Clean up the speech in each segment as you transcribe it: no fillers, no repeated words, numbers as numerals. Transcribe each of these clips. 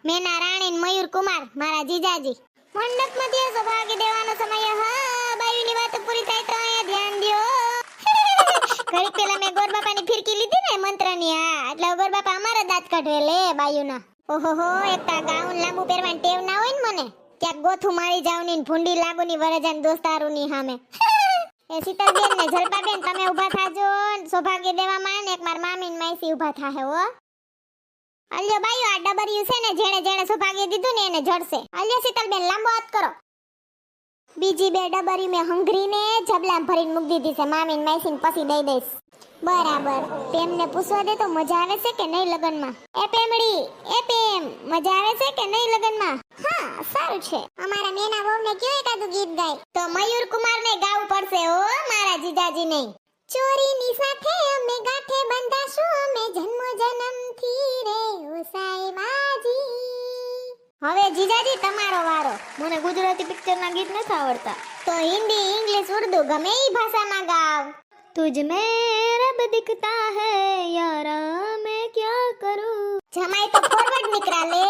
મેના રાણી ને મયુર કુમાર મારા જીજાજી. મંડપ મધ્ય સૌભાગ્ય દેવાનો સમય. હા, બાયુની વાત પૂરી થાય તો અહીંયા ધ્યાન દ્યો. ઘડીક પેલા મેં ગોર બાપાની ફિરકી લીધી ને મંત્રની. હા, એટલે ગોર બાપા અમારા દાંત કાઢવે લે બાયુના. ઓહોહો, એકતા ગાઉન લાંબુ પહેરવાની ટેવ ના હોય ને મને. ક્યાંક ગોથું મારી જાવ ની ભૂંડી લાગુની વરજાન દોસ્તારુની સામે. એ શીતલબેન ને જલપાબેન તમે ઊભા થાજો. સૌભાગ્ય દેવામાં ને એક માર મામી ને માઈસી ઊભા થાહે હો. અલ્યો બાયો, આ ડબરિયું છે ને જેણે જેણે સૌભાગ્ય દીધું ને એને જડશે. અલ્યો શીતલબેન લાંબો હાથ કરો. બીજી બે ડબરી મેં હંગરીને જબલામ ભરીને મૂકી દીધી છે મામી ને માઈસી ને પછી દઈ દઈશ. બરાબર. પેમને પૂછવા દે તો મજા આવે છે કે નહીં લગનમાં? એ પેમડી, એ પેમ, મજા આવે છે કે નહીં લગનમાં? હા, સારું છે. અમારા મેના વહુને કયો એકાદું ગીત ગાય. તો મયુર કુમાર ને ગાવું પડશે હો, મારા જીજાજી નહીં. ચોરીની સાથે અમે ગાંઠે બંધાશું, અમે જન્મ જન્મથી રે ઓ સાઈબાજી. હવે જીજાજી તમારો વારો. મને ગુજરાતી પિક્ચરના ગીત નથી આવડતા, તો હિન્દી, ઇંગ્લિશ, ઉર્દુ ગમે ઈ ભાષામાં ગાવ. तुझ में रब दिखता है यारा, मैं क्या करूं. જમાઈ તો ફોરવર્ડ નીકળા લે.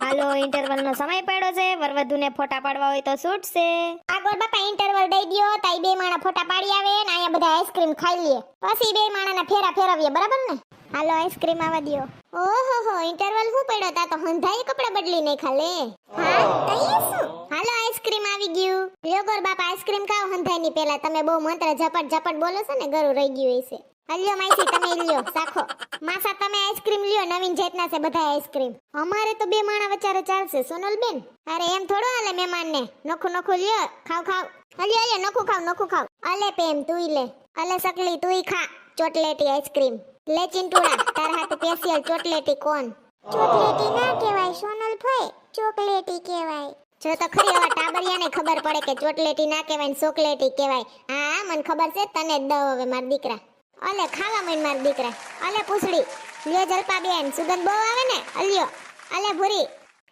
હાલો, ઇન્ટરવલ નો સમય પડ્યો છે. વરવધુને ફોટા પાડવા હોય તો છૂટશે. આગળ બાપા ઇન્ટરવલ દઈ દ્યો. તાઈ બે માણા ફોટા પાડી આવે ને અહીંયા બધા આઈસ્ક્રીમ ખાઈ લે. પછી બે માણાના ફેરા ફેરવીએ, બરાબર ને? હાલો, આઈસ્ક્રીમ આવવા દ્યો. ઓહોહો, ઇન્ટરવલ હું પડ્યો તા તો હંધાઈ કપડા બદલી નહીં ખાલે. હા, તઈએ શું? હાલો, આઈસ્ક્રીમ આવી ગયું. લ્યો ગોર બાપા, આઈસ્ક્રીમ ખાઓ હંધાઈ ની પેલા. તમે બહુ મંત્ર ઝપટ ઝપટ બોલો છો ને, ગરું રહી ગયું હશે. હલ્યો માઈસી, તમે લ્યો સાખો. માસા તમે આઈસ્ક્રીમ લ્યો, નવીન જાતના છે બધા આઈસ્ક્રીમ. અમારે તો બે માણા વચારે ચાલશે સોનલબેન. અરે એમ થોડો હાલે મહેમાનને. નોખું નોખું લ્યો, ખાવ ખાવ. હલ્યો હલ્યો, નોખું ખાવ નોખું ખાવ. અલે પેમ તુંય લે. અલે સકલી તુંય ખા ચોટલેટી આઈસ્ક્રીમ. લે ચિંટુડા, તાર હાથે સ્પેશિયલ ચોટલેટી કોણ? ચોકલેટી ના કહેવાય સોનલ ભાઈ, ચોકલેટી કહેવાય. જો તો ખરી હવે ટાબરિયાને ખબર પડે કે ચોટલેટી ના કહેવાય ને ચોકલેટી કહેવાય. હા, મને ખબર છે, તને જ દઉં હવે માર દીકરા. અલે ખાવા મન માર દીકરા. અલે પૂછડી લ્યો જલપાબેન, સુગંધ બહુ આવે ને. અલ્યો. અલે ભૂરી,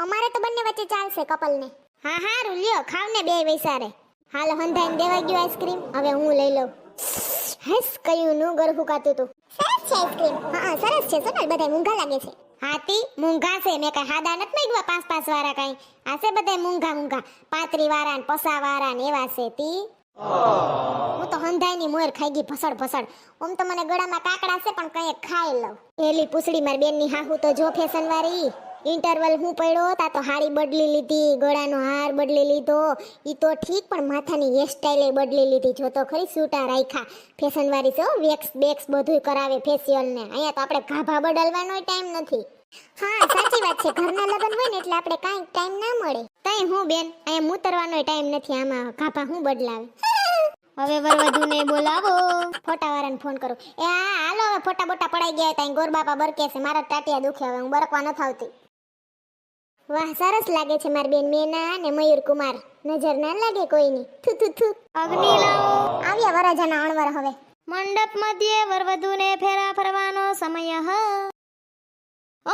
અમારે તો બંને વચ્ચે ચાલશે કપલ ને. હા હારું, લ્યો ખાવ ને બે વૈસારે. હાલો હંધાઈને દેવાઈ ગયો આઈસ્ક્રીમ. હવે હું લઈ લઉં. હસ કયું નું ગરહું કાતું તું. સરસ છે આઈસ્ક્રીમ. હા સરસ છે સોનલ, બધાય મૂંઘા લાગે છે. હાતી મૂંઘા છે, મેં કઈ હાદા નત માંગ્યા 5-5 વાળા કઈ. આ છે બધાય મૂંઘા મૂંઘા, 35 વાળા ને 50 વાળા ને એવા છે. તી હું તો હંધાઈની મોર ખાઈ ગઈ ભસડ ભસડ. ઓમ તો મને ગળામાં કાકડા છે પણ કઈ ખાઈ લઉં. એલી પૂછડી માર બેન ની હાહુ તો જો ફેશન વાળી. ઇન્ટરવલ હું પડ્યો તા તો હાડી બદલી લીધી, ગળાનો હાર બદલી લીધો. ઈ તો ઠીક, પણ માથાની હેરસ્ટાઈલ બદલી લીધી. જો તો ખરી સૂટા રાખ્યા. ફેશન વાળી છે, વેક્સ બેક્સ બધું કરાવે ફેશિયલ ને. અહીંયા તો આપણે ગાભા બદલવાનો ટાઈમ નથી. હા સાચી વાત છે, ઘરના લગન હોય ને એટલે આપણે કાંઈ ટાઈમ ના મળે. તઈ હું બેન, અહીંયા મૂતરવાનો ટાઈમ નથી, આમાં ગાભા હું બદલાવે. હવે વરવધુને બોલાવો. ફોટાવાળાને ફોન કરું. એ હા હાલો, હવે ફોટા બોટા પડાઈ ગયા. ત્યાં ગોરબાપા બરકે છે, મારા ટાટિયા દુખે. હવે હું બરકવા નથી આવતી. વાહ, સરસ લાગે છે માર બેન મેના ને મયુર કુમાર. નજર ના લાગે કોઈની. થુ થુ થુ. અગ્નિ લાવો. આવ્યા વરજાના અણવર. હવે મંડપ મધ્યે વરવધુને ફેરા ફરવાનો સમય. હ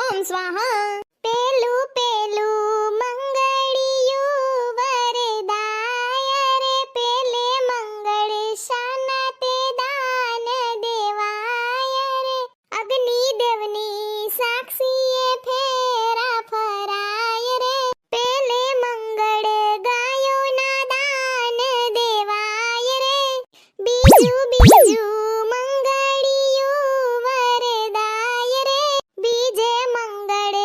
ઓમ સ્વાહા. પેલું પેલું મંગળિયું વરદાય રે, પેલે મંગળ શાના તે દાન દેવાય રે. અગ્નિ દેવની સાક્ષીએ ફેરા ફરાય રે, પેલે મંગળ ગાયોના દાન દેવાય રે. બીજું બીજું મંગળિયું વરદાય રે, બીજે મંગળ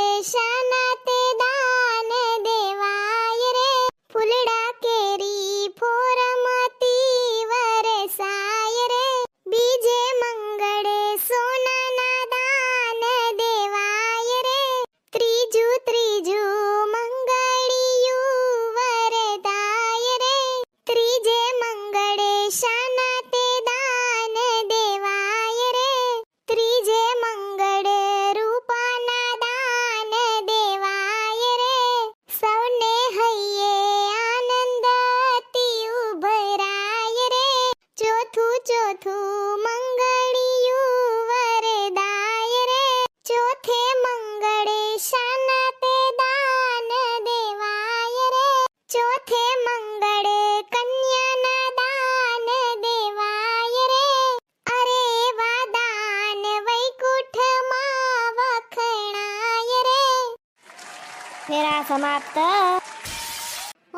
ફેરા સમાપ્ત.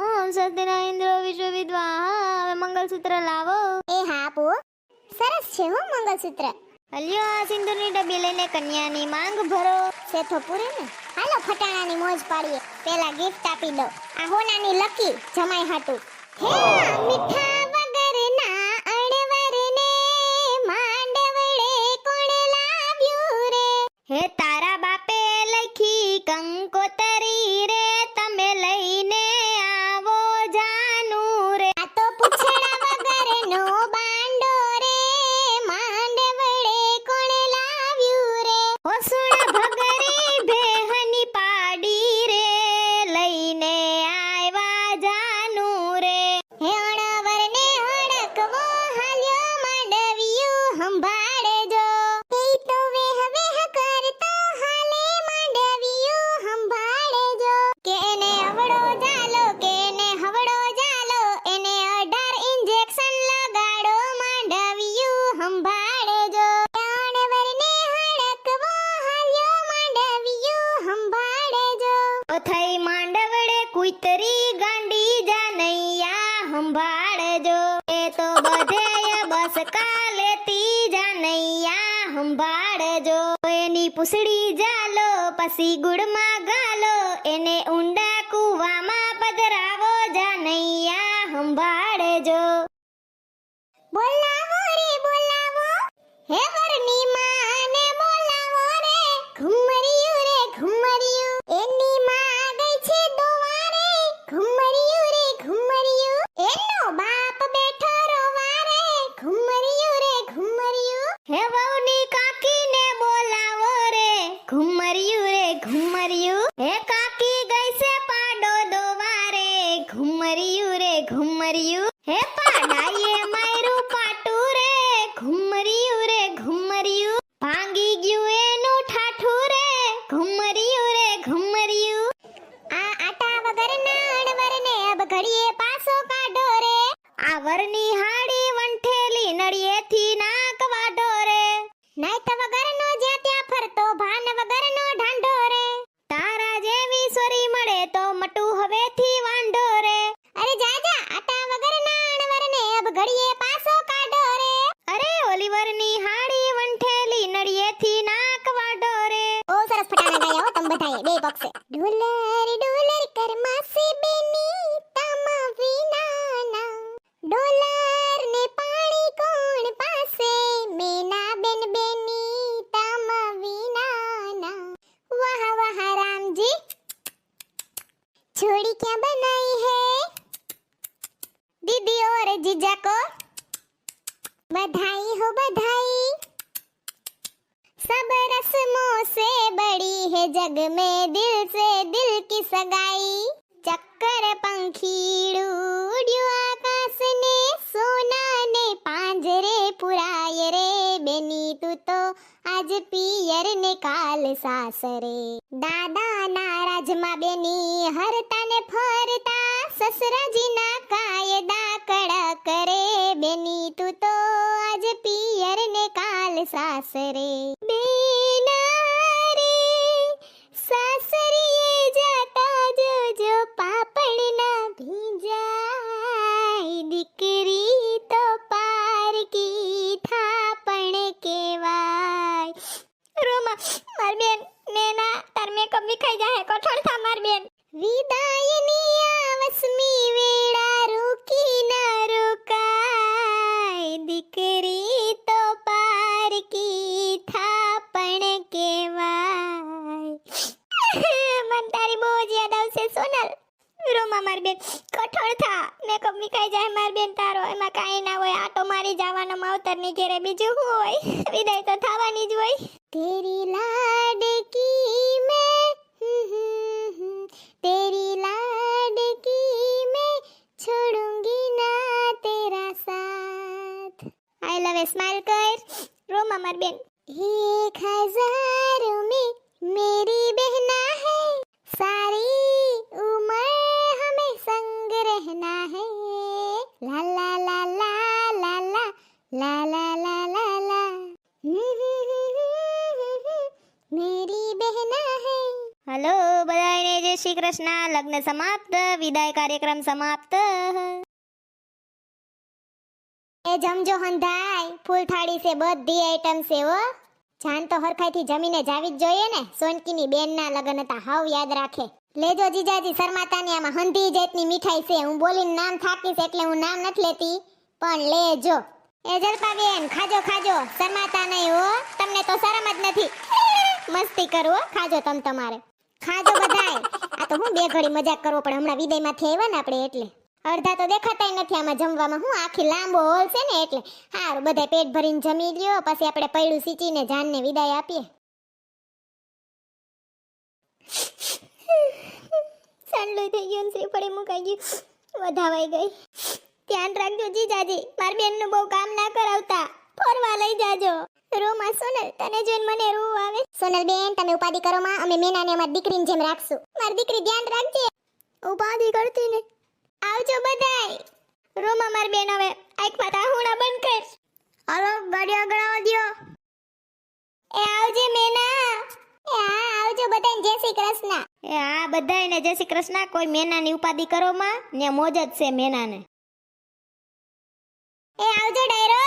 ઓમ સત્યના ઇન્દ્ર વિશ્વ વિદ્વા. હવે મંગલસૂત્ર લાવો. એ હા પો, સરસ છે હો મંગલસૂત્ર. અલ્યો આ સિંદૂરની ડબ્બી લઈને કન્યાની માંગ ભરો. સેથો પૂરે ને. હાલો ફટાણાની મોજ પાડીએ. પેલા ગિફ્ટ આપી દો. આ હોનાની લકી જમાઈ હાટુ. હે મીઠા વગરના અણવરને માંડવડે કોણ લાવ્યું રે. હે તારા બાપે લખી કંકોતરી રે, તમે લઈને આવો જાનું રે. આ તો પૂછડા વગરનો બાંડો રે, માંડવડે કોણ લાવ્યું રે. હોસુણા ભગરી ભેહની પાડી રે, લઈને આવ્યા જાનું રે. હે અણવરને હડકવો હાલ્યો માંડવિયું સંભાળજો. એ તો વેહ વેહ કરતો હાલે માંડવિયું સંભાળજો. કે એને હવડો જાલો, કે એને હવડો જાલો, એને 18 ઇન્જેક્શન લગાડો માંડવિયું સંભાળજો. અણવરને હડકવો હાલ્યો માંડવિયું સંભાળજો. ઓ થઈ માંડવડે કુતરી ગાંડી જાનૈયા સંભાળજો. એ તો બધેય બસ કાલેતી જાનૈયા સંભાળજો. એની પૂછડી જાલો પછી ગુડમાં ગાલો, એને ઊંડા કૂવામાં પધરાવો જાનૈયા સંભાળજો. બોલાવો રે બોલાવો, હે વરની માને બોલાવો રે. ઘુમરિયું રે ઘુમરિયું, એની માં ગઈ છે દોવારે. ઘુમરિયું રે ઘુમરિયું, એનો બાપ બેઠો રોવારે. ઘુમરિયું રે ઘુમરિયું, હે વહુની કાકીને બોલાવો રે. ઘુમરિયું રે ઘુમરિયું, હે કાકી ગઈ છે પાડો દોવારે. ઘુમરિયું રે ઘુમરિયું, હે પાડાએ માર્યું પાટું રે. ઘુમરિયું રે ઘુમરિયું, ભાંગી ગયું એનું ઠાઠું રે. ઘુમરિયું રે ઘુમરિયું, આ આટા વગરના અણવરને અબ ઘડીએ પાસો કાઢો રે. આ વરની હાડી વંઠેલી નળિયેથી નાક વાઢો રે. નાઈત વગરનો જ્યાં ત્યાં ફરતો ભાન વગરનો ઢાંઢો રે. તારા જેવી સોરી મળે તો મટુ હવેથી વાંઢો રે. અરે જા જા આટા વગરના અણવરને અબ ઘડીએ પાસો કાઢો રે. અરે ઓલિવરની હાડી વંઠેલી નળિયેથી નાક વાઢો રે. ઓ સરસ ફટાણા ગાયા હો તમ બધાએ બે પક્ષે. ડોલર ડોલર કર માસી બેની તામા વિનાના. ડોલર ને પાણી કોણ પાસે, મેના બેન બેની તામા વિનાના. વાહ વાહ રામજી, छोड़ी क्या बनाई है दीदी और जीजा को. बधाई हो बधाई, सब रस्मों से बड़ी है जग में दिल से दिल की सगाई. चक्कर पंखीड़ू उड्યું આકાશને, સોનાને પાંજરે પુરાય રે. બેની તું તો આજ પિયર ને કાલ સાસરે. દાદાના રાજમાં બેની હરતા ને ફરતા, સસરાજીના કાયદા કડક રે. બેની તું તો આજ પિયર ને કાલ સાસરે. બેના રે સાસરીએ જાતા જોજો પાપડ ના ભીંજાય. દીકરી તો પારકી થાપણ કેવાય. રોમા માર બેન નેના તાર મેકઅપ વિખાઈ જાહે. કઠોળ થા માર બેન. વિદાયની આવસમી વેળા રૂકી ના રોકાય. દીકરી તો પારકી થાપણ કેવાય. મન તારી બહુ જ યાદ આવશે સોનલ. રોમા માર બેન કઠોળ થા, મેકઅપ વિખાઈ જાય માર બેન તારો. એમાં કાંઈ ના હોય, આટો મારી જવાનો માવતરની ઘેરે, બીજું શું હોય. વિદાય તો થવાની જ હોય. તેરી લાડકી મેં, તેરી લાડકી મેં છોડूंगी ના તેરા સાથ. આઈ લવ એ સ્માઈલ કર રોમા માર બેન. 1000 में मेरी बहना है, सारी उम्र हमें संग रहना है. ला ला ला ला ला ला ला ला ला ला ला. मेरी बहना है. हेलो બધાને જય શ્રી કૃષ્ણ. લગ્ન સમાપ્ત, વિદાય કાર્યક્રમ સમાપ્ત. એ જમજો હંધાય, ફૂલ થાળી છે, બધી આઈટમ છે હો. જાન તો હરખાઈથી જમીને જાવી જ જોઈએ ને. સોનકીની બેનના લગ્ન હતા, હાવ યાદ રાખે. લેજો જીજાજી, શર્માતાની આમાં હંધી જેટની મીઠાઈ છે. હું બોલીને નામ થાકીશ એટલે હું નામ નથી લેતી, પણ લેજો. એ જલપાબેન, ખાજો ખાજો, શર્માતા નહીં હો. તમને તો શરમ જ નથી. મસ્તી કરો, ખાજો તમ તમારે. ખાજો બધાય. આ તો હું બે ઘડી મજાક કરવો પણ હમણાં વિદાયમાંથી આવ્યા ને આપણે એટલે. અડધા તો દેખાતાય નથી આમાં જમવામાં. હું આખી લાંબો હોલ છે ને એટલે. હારું, બધાય પેટ ભરીને જમી લ્યો, પછી આપણે પૈડું સીચીને જાનને વિદાય આપીએ. સાંડલું થઈ ગયું, શ્રીફળી મુકાઈ ગયું, વધાવાઈ ગઈ. ધ્યાન રાખજો જીજાજી, મારી બેનનું બહુ કામ ના કરાવતા. ફરવા લઈ જાજો. રોમા સોનલ, તને જોઈને મને રૂ આવે. સોનલ બેન, તમે ઉપાધિ કરો માં, અમે મેનાને અમારી દીકરીની જેમ રાખશું. મારી દીકરી ધ્યાન રાખજે. ઉપાધિ કરતી ને. આવજો બધાય. રોમા મારી બેન, હવે આંખમાં તાહુણા બંધ કર. હાલો, ગાડી આગળ આવવા દ્યો. એ આવજે મેના. એ હા, આવજો બધાને જય શ્રી કૃષ્ણ. એ હા, બધાયને જય શ્રી કૃષ્ણ. કોઈ મેનાની ઉપાધિ કરો માં, ને મોજ જ છે મેનાને. એ આવજો ડાયરો.